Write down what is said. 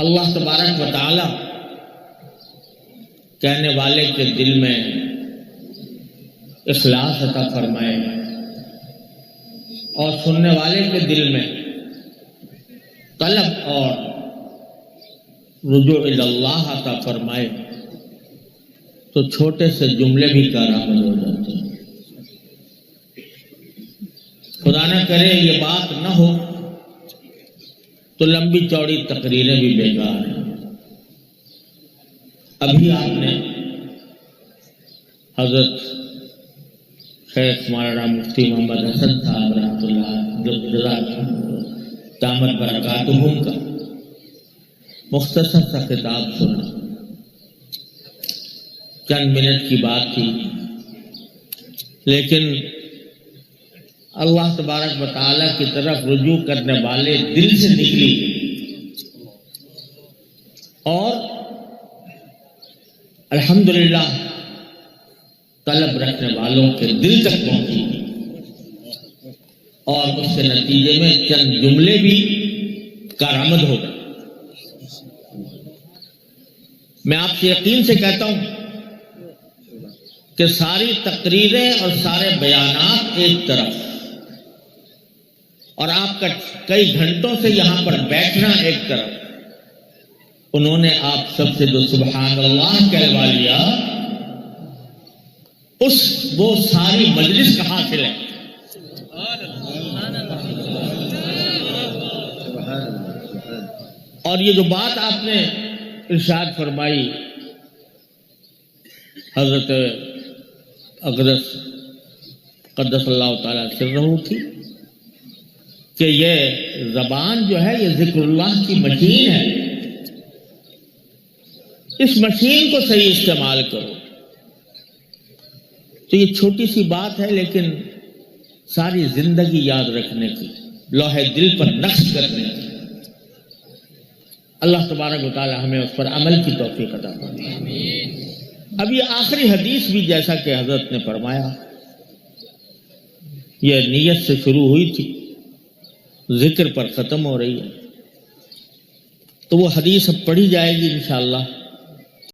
اللہ تبارک و تعالی کہنے والے کے دل میں اخلاص عطا فرمائے اور سننے والے کے دل میں طلب اور رجوع اللہ عطا فرمائے تو چھوٹے سے جملے بھی کارآمد ہو جاتے ہیں۔ خدا نہ کرے یہ بات نہ ہو تو لمبی چوڑی تقریریں بھی بیکار ہیں۔ ابھی آپ نے حضرت شیخ مولانا مفتی محمد حسن صاحب رحمۃ اللہ دامت برکاتہم کا مختصر سا خطاب سنا، چند منٹ کی بات تھی، لیکن اللہ تبارک و تعالیٰ کی طرف رجوع کرنے والے دل سے نکلی اور الحمدللہ طلب رکھنے والوں کے دل تک پہنچی اور اس کے نتیجے میں چند جملے بھی کارآمد ہو گئے۔ میں آپ سے یقین سے کہتا ہوں کہ ساری تقریریں اور سارے بیانات ایک طرف اور آپ کا کئی گھنٹوں سے یہاں پر بیٹھنا ایک طرف، انہوں نے آپ سب سے جو سبحان اللہ کہلوا لیا وہ ساری مجلس کا حاصل ہے۔ اور یہ جو بات آپ نے ارشاد فرمائی حضرت اقدس قدس اللہ تعالیٰ سرہ کی کہ یہ زبان جو ہے یہ ذکر اللہ کی مشین ہے، اس مشین کو صحیح استعمال کرو۔ تو یہ چھوٹی سی بات ہے لیکن ساری زندگی یاد رکھنے کی، لوح دل پر نقش کرنے کی۔ اللہ تبارک و تعالی ہمیں اس پر عمل کی توفیق عطا فرمائے۔ اب یہ آخری حدیث بھی جیسا کہ حضرت نے فرمایا یہ نیت سے شروع ہوئی تھی، ذکر پر ختم ہو رہی ہے، تو وہ حدیث اب پڑھی جائے گی انشاءاللہ۔